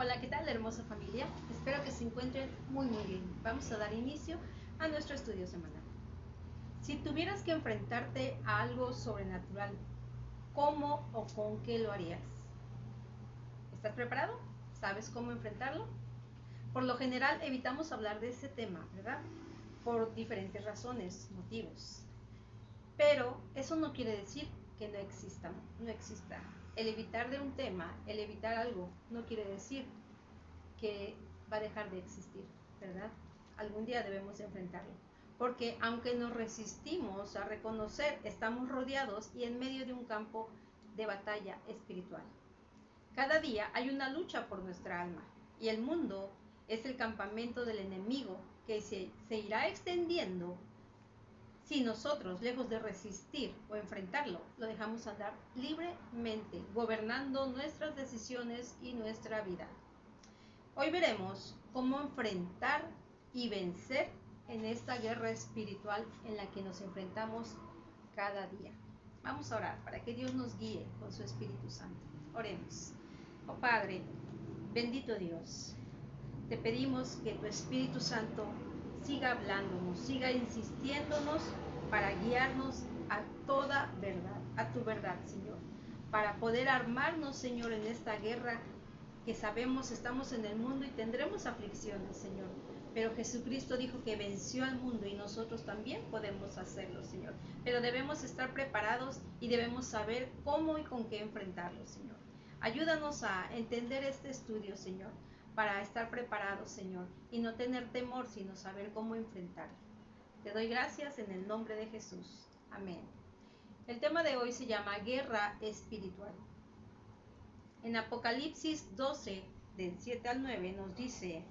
Hola, ¿qué tal, hermosa familia? Espero que se encuentren muy bien. Vamos a dar inicio a nuestro estudio semanal. Si tuvieras que enfrentarte a algo sobrenatural, ¿cómo o con qué lo harías? ¿Estás preparado? ¿Sabes cómo enfrentarlo? Por lo general evitamos hablar de ese tema, ¿verdad? Por diferentes razones, motivos. Pero eso no quiere decir que no exista. El evitar de un tema, el evitar algo, no quiere decir que va a dejar de existir, ¿verdad? Algún día debemos enfrentarlo. Porque aunque nos resistimos a reconocer, estamos rodeados y en medio de un campo de batalla espiritual. Cada día hay una lucha por nuestra alma y el mundo es el campamento del enemigo que se irá extendiendo si nosotros, lejos de resistir o enfrentarlo, lo dejamos andar libremente, gobernando nuestras decisiones y nuestra vida. Hoy veremos cómo enfrentar y vencer en esta guerra espiritual en la que nos enfrentamos cada día. Vamos a orar para que Dios nos guíe con su Espíritu Santo. Oremos. Oh Padre, bendito Dios, te pedimos que tu Espíritu Santo siga hablándonos, siga insistiéndonos para guiarnos a toda verdad, a tu verdad, Señor, para poder armarnos, Señor, en esta guerra que sabemos estamos en el mundo y tendremos aflicciones, Señor. Pero Jesucristo dijo que venció al mundo y nosotros también podemos hacerlo, Señor. Pero debemos estar preparados y debemos saber cómo y con qué enfrentarlo, Señor. Ayúdanos a entender este estudio, Señor, para estar preparados, Señor, y no tener temor, sino saber cómo enfrentarlo. Te doy gracias en el nombre de Jesús. Amén. El tema de hoy se llama Guerra Espiritual. En Apocalipsis 12, del 7 al 9, nos dice,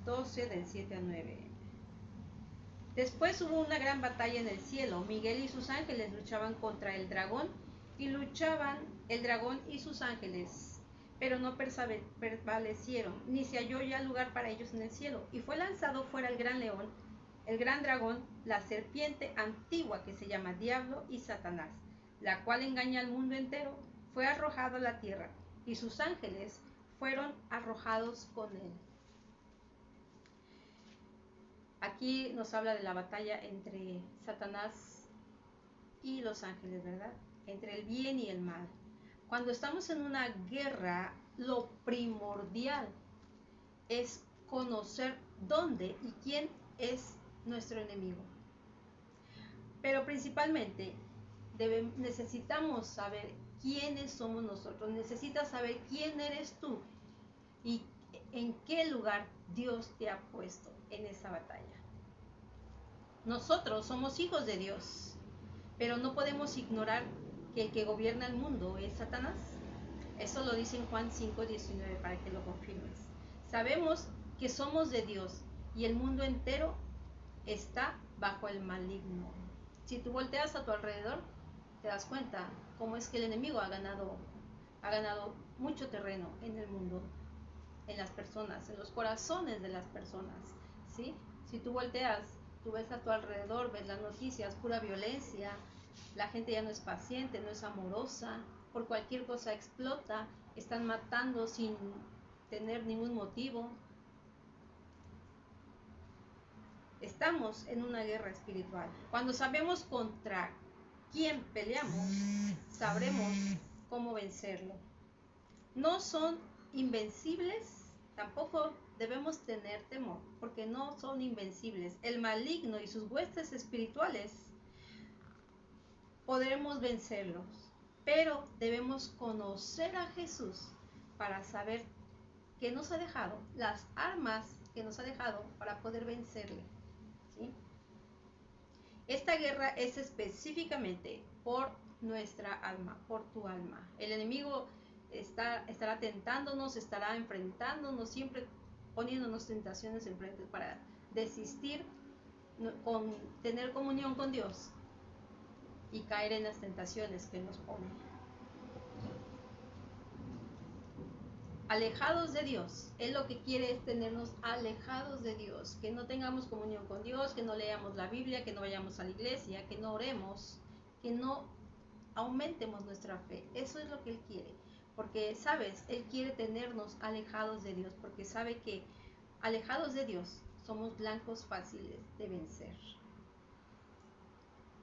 12 del 7 al 9. Después hubo una gran batalla en el cielo. Miguel y sus ángeles luchaban contra el dragón, y luchaban el dragón y sus ángeles, pero no prevalecieron, ni se halló ya lugar para ellos en el cielo. Y fue lanzado fuera el gran león, el gran dragón, la serpiente antigua que se llama Diablo y Satanás, la cual engaña al mundo entero. Fue arrojado a la tierra, y sus ángeles fueron arrojados con él. Aquí nos habla de la batalla entre Satanás y los ángeles, ¿verdad? Entre el bien y el mal. Cuando estamos en una guerra, lo primordial es conocer dónde y quién es nuestro enemigo. Pero principalmente necesitamos saber quiénes somos nosotros. Necesitas saber quién eres tú y en qué lugar Dios te ha puesto en esa batalla. Nosotros somos hijos de Dios, pero no podemos ignorar que el que gobierna el mundo es Satanás. Eso lo dice en Juan 5:19 para que lo confirmes. Sabemos que somos de Dios y el mundo entero está bajo el maligno. Si tú volteas a tu alrededor, te das cuenta cómo es que el enemigo ha ganado mucho terreno en el mundo, en las personas, en los corazones de las personas, ¿sí? Si tú volteas, tú ves a tu alrededor, ves las noticias, pura violencia, la gente ya no es paciente, no es amorosa, por cualquier cosa explota, están matando sin tener ningún motivo. Estamos en una guerra espiritual. Cuando sabemos contra quién peleamos, sabremos cómo vencerlo. No son invencibles, tampoco debemos tener temor, porque no son invencibles. El maligno y sus huestes espirituales podremos vencerlos, pero debemos conocer a Jesús para saber qué nos ha dejado, las armas que nos ha dejado para poder vencerle, ¿sí? Esta guerra es específicamente por nuestra alma, por tu alma. El enemigo estará tentándonos, estará enfrentándonos, siempre poniéndonos tentaciones enfrente para desistir con tener comunión con Dios y caer en las tentaciones que nos pone. Alejados de Dios, Él lo que quiere es tenernos alejados de Dios, que no tengamos comunión con Dios, que no leamos la Biblia, que no vayamos a la iglesia, que no oremos, que no aumentemos nuestra fe. Eso es lo que Él quiere. porque, sabes, Él quiere tenernos alejados de Dios, porque sabe que alejados de Dios somos blancos fáciles de vencer.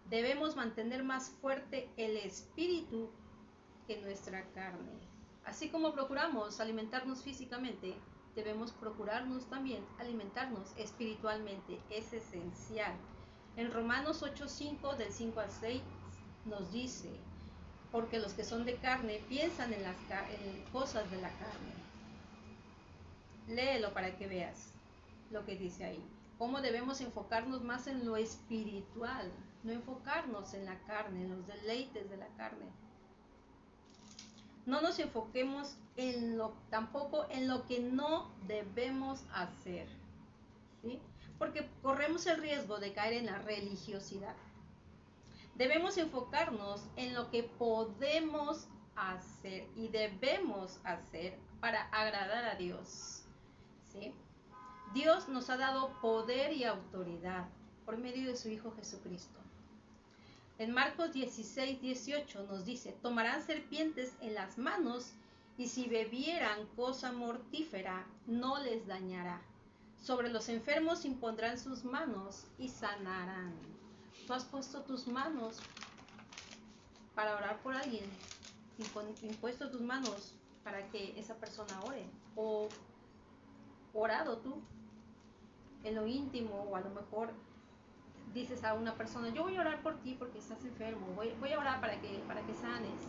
Debemos mantener más fuerte el espíritu que nuestra carne. Así como procuramos alimentarnos físicamente, debemos procurarnos también alimentarnos espiritualmente. Es esencial. En Romanos 8:5, del 5 al 6, nos dice: porque los que son de carne piensan en cosas de la carne. Léelo para que veas lo que dice ahí. Cómo debemos enfocarnos más en lo espiritual, no enfocarnos en la carne, en los deleites de la carne. No nos enfoquemos tampoco en lo que no debemos hacer, ¿sí? Porque corremos el riesgo de caer en la religiosidad. Debemos enfocarnos en lo que podemos hacer y debemos hacer para agradar a Dios, ¿sí? Dios nos ha dado poder y autoridad por medio de su Hijo Jesucristo. En Marcos 16:18 nos dice: tomarán serpientes en las manos y si bebieran cosa mortífera no les dañará. Sobre los enfermos impondrán sus manos y sanarán. Tú has puesto tus manos para orar por alguien, impuesto tus manos para que esa persona ore, o orado tú en lo íntimo, o a lo mejor dices a una persona: yo voy a orar por ti porque estás enfermo, voy a orar para que sanes.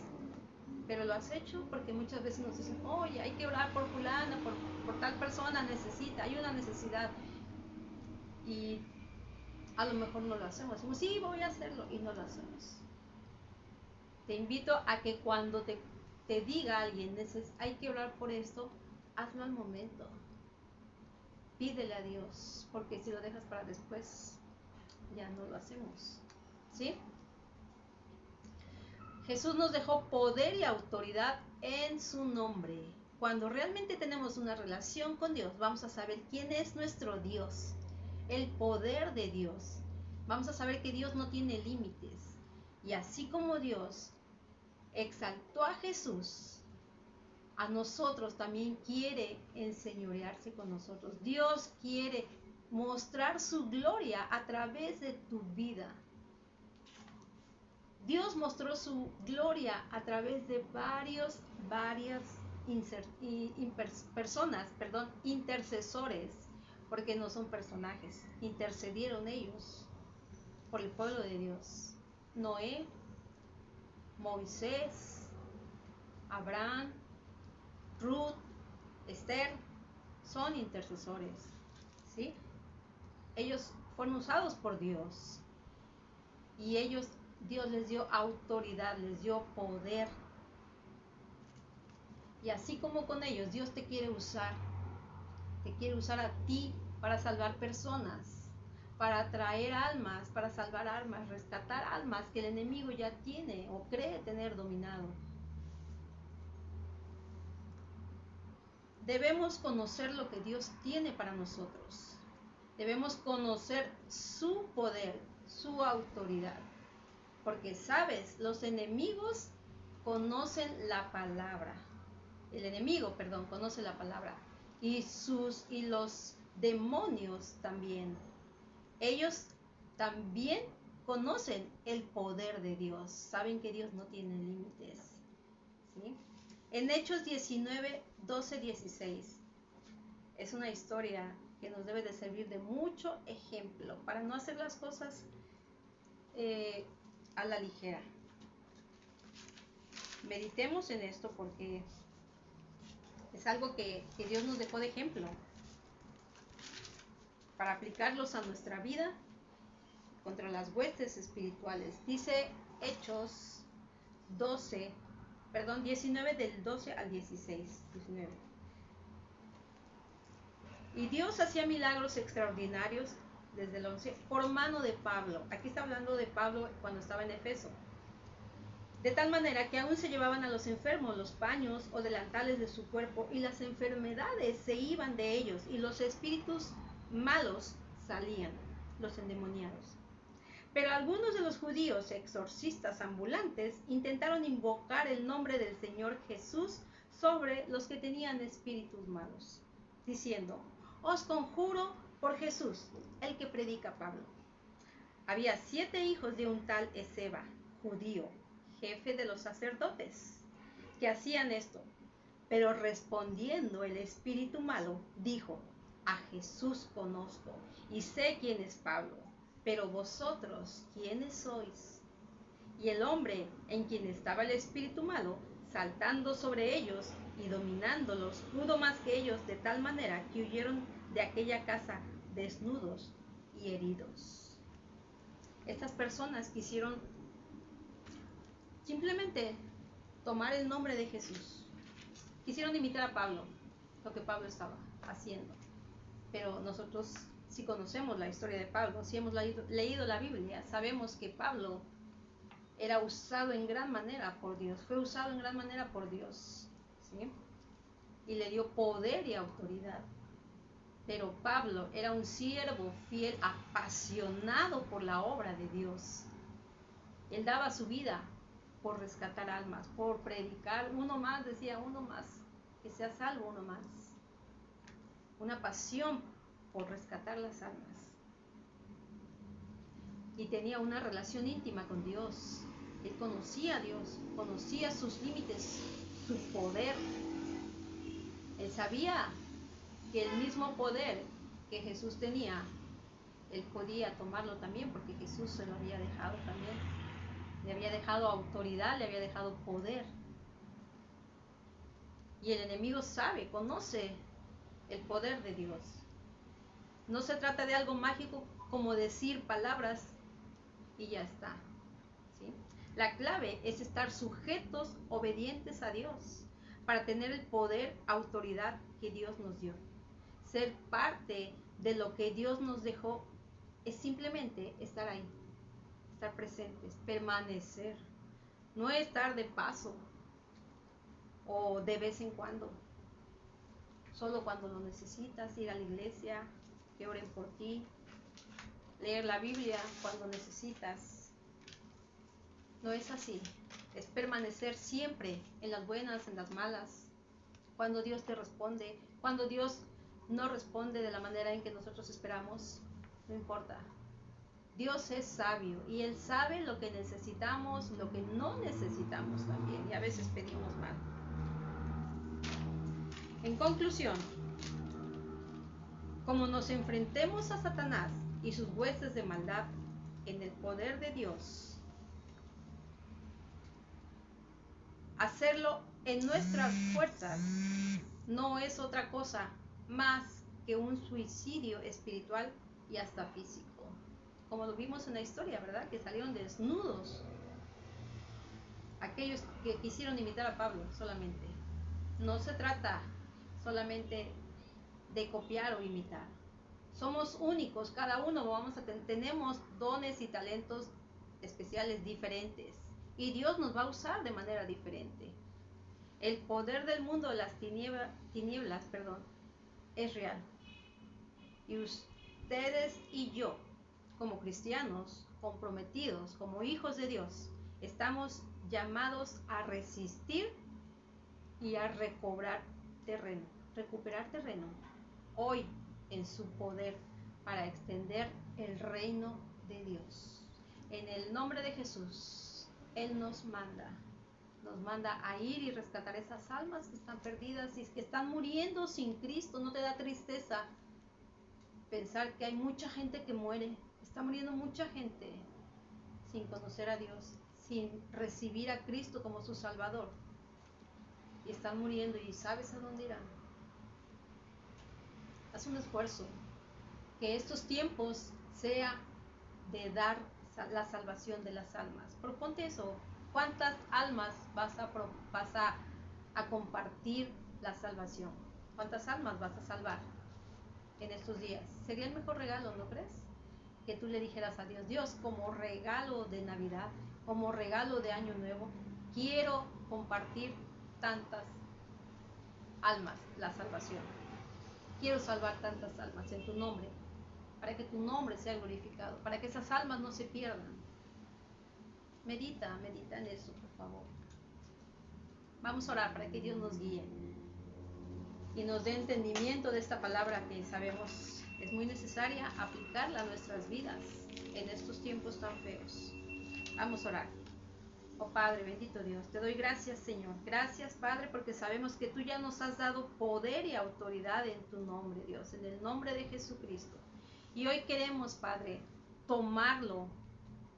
Pero lo has hecho, porque muchas veces nos dicen: oye, hay que orar por fulana, por tal persona, hay una necesidad, y a lo mejor no lo hacemos. Decimos: sí, voy a hacerlo, y no lo hacemos. Te invito a que cuando te diga alguien: hay que orar por esto, hazlo al momento. Pídele a Dios, porque si lo dejas para después, ya no lo hacemos, ¿sí? Jesús nos dejó poder y autoridad en su nombre. Cuando realmente tenemos una relación con Dios, vamos a saber quién es nuestro Dios, el poder de Dios. Vamos a saber que Dios no tiene límites. Y así como Dios exaltó a Jesús, a nosotros también quiere enseñorearse con nosotros. Dios quiere mostrar su gloria a través de tu vida. Dios mostró su gloria a través de varias intercesores, porque no son personajes. Intercedieron ellos por el pueblo de Dios. Noé, Moisés, Abraham, Ruth, Esther, son intercesores, ¿sí? Ellos fueron usados por Dios, y Dios les dio autoridad, les dio poder. Y así como con ellos, Dios te quiere usar a ti para salvar personas, para atraer almas, para salvar almas, rescatar almas que el enemigo ya tiene o cree tener dominado. Debemos conocer lo que Dios tiene para nosotros. Debemos conocer su poder, su autoridad. Porque, sabes, los enemigos conocen la palabra. El enemigo, conoce la palabra. Y los demonios también. Ellos también conocen el poder de Dios. Saben que Dios no tiene límites, ¿sí? En Hechos 19, 12, 16 es una historia que nos debe de servir de mucho ejemplo para no hacer las cosas a la ligera. Meditemos en esto, porque es algo que Dios nos dejó de ejemplo para aplicarlos a nuestra vida contra las huestes espirituales. Dice Hechos 19, del 12 al 16. 19. Y Dios hacía milagros extraordinarios, desde el 11, por mano de Pablo. Aquí está hablando de Pablo cuando estaba en Efeso. De tal manera que aún se llevaban a los enfermos los paños o delantales de su cuerpo, y las enfermedades se iban de ellos, y los espíritus malos salían, los endemoniados. Pero algunos de los judíos exorcistas ambulantes intentaron invocar el nombre del Señor Jesús sobre los que tenían espíritus malos, diciendo: os conjuro por Jesús, el que predica Pablo. Había 7 hijos de un tal Esceva, judío, jefe de los sacerdotes, que hacían esto. Pero respondiendo el espíritu malo, dijo: a Jesús conozco y sé quién es Pablo, pero vosotros, ¿quiénes sois? Y el hombre en quien estaba el espíritu malo, saltando sobre ellos y dominándolos, pudo más que ellos, de tal manera que huyeron de aquella casa desnudos y heridos. Estas personas quisieron simplemente tomar el nombre de Jesús. Quisieron imitar a Pablo, lo que Pablo estaba haciendo. Pero nosotros, si conocemos la historia de Pablo, si hemos leído la Biblia, sabemos que Pablo era usado en gran manera por Dios, fue usado en gran manera por Dios, ¿sí? Y le dio poder y autoridad. Pero Pablo era un siervo fiel, apasionado por la obra de Dios. Él daba su vida por rescatar almas, por predicar. Uno más, decía, uno más, que sea salvo uno más. Una pasión por rescatar las almas. Y tenía una relación íntima con Dios. Él conocía a Dios, conocía sus límites, su poder. Él sabía que el mismo poder que Jesús tenía, él podía tomarlo también, porque Jesús se lo había dejado también. Le había dejado autoridad, le había dejado poder. Y el enemigo sabe, conoce el poder de Dios. No se trata de algo mágico como decir palabras y ya está, ¿sí? La clave es estar sujetos, obedientes a Dios, para tener el poder, autoridad que Dios nos dio. Ser parte de lo que Dios nos dejó es simplemente estar ahí, estar presentes, permanecer, no estar de paso o de vez en cuando, solo cuando lo necesitas, ir a la iglesia, que oren por ti, leer la Biblia cuando necesitas. No es así, es permanecer siempre en las buenas, en las malas, cuando Dios te responde, cuando Dios no responde de la manera en que nosotros esperamos, no importa. Dios es sabio y Él sabe lo que necesitamos, lo que no necesitamos también, y a veces pedimos mal. En conclusión, como nos enfrentemos a Satanás y sus huestes de maldad en el poder de Dios, hacerlo en nuestras fuerzas no es otra cosa más que un suicidio espiritual y hasta físico. Como lo vimos en la historia, ¿verdad? Que salieron desnudos aquellos que quisieron imitar a Pablo solamente. No se trata solamente de copiar o imitar. Somos únicos, cada uno tenemos dones y talentos especiales diferentes. Y Dios nos va a usar de manera diferente. El poder del mundo de las tinieblas, es real. Y ustedes y yo, como cristianos comprometidos, como hijos de Dios, estamos llamados a resistir y a recuperar terreno hoy en su poder para extender el reino de Dios. En el nombre de Jesús, Él nos manda a ir y rescatar esas almas que están perdidas y que están muriendo sin Cristo. ¿No te da tristeza pensar que hay mucha gente que muere? Está muriendo mucha gente sin conocer a Dios, sin recibir a Cristo como su Salvador. Y están muriendo, y ¿sabes a dónde irán? Haz un esfuerzo, que estos tiempos sea de dar la salvación de las almas. Proponte eso. ¿Cuántas almas vas a compartir la salvación? ¿Cuántas almas vas a salvar en estos días? Sería el mejor regalo, ¿no crees? Que tú le dijeras a Dios: Dios, como regalo de Navidad, como regalo de Año Nuevo, quiero compartir tantas almas la salvación. Quiero salvar tantas almas en tu nombre. para que tu nombre sea glorificado, para que esas almas no se pierdan. Medita en eso, por favor. Vamos a orar para que Dios nos guíe y nos dé entendimiento de esta palabra que sabemos es muy necesaria aplicarla a nuestras vidas en estos tiempos tan feos. Vamos a orar. Oh Padre, bendito Dios, te doy gracias, Señor. Gracias, Padre, porque sabemos que tú ya nos has dado poder y autoridad en tu nombre, Dios, en el nombre de Jesucristo. Y hoy queremos, Padre, tomarlo,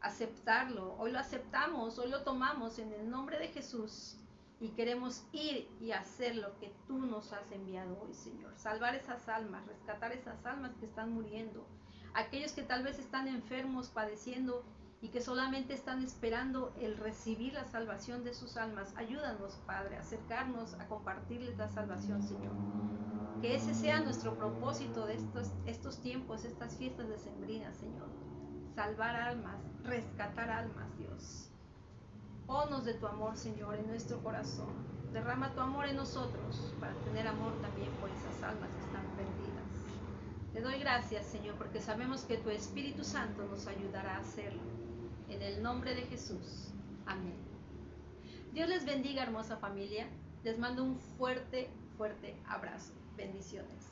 aceptarlo. Hoy lo aceptamos, hoy lo tomamos en el nombre de Jesús. Y queremos ir y hacer lo que tú nos has enviado hoy, Señor. Salvar esas almas, rescatar esas almas que están muriendo. Aquellos que tal vez están enfermos, padeciendo y que solamente están esperando el recibir la salvación de sus almas. Ayúdanos, Padre, a acercarnos, a compartirles la salvación, Señor. Que ese sea nuestro propósito de estos tiempos, estas fiestas decembrinas, Señor. Salvar almas, rescatar almas, Dios. Ponnos de tu amor, Señor, en nuestro corazón. Derrama tu amor en nosotros para tener amor también por esas almas que están perdidas. Te doy gracias, Señor, porque sabemos que tu Espíritu Santo nos ayudará a hacerlo. En el nombre de Jesús. Amén. Dios les bendiga, hermosa familia. Les mando un fuerte, fuerte abrazo. Bendiciones.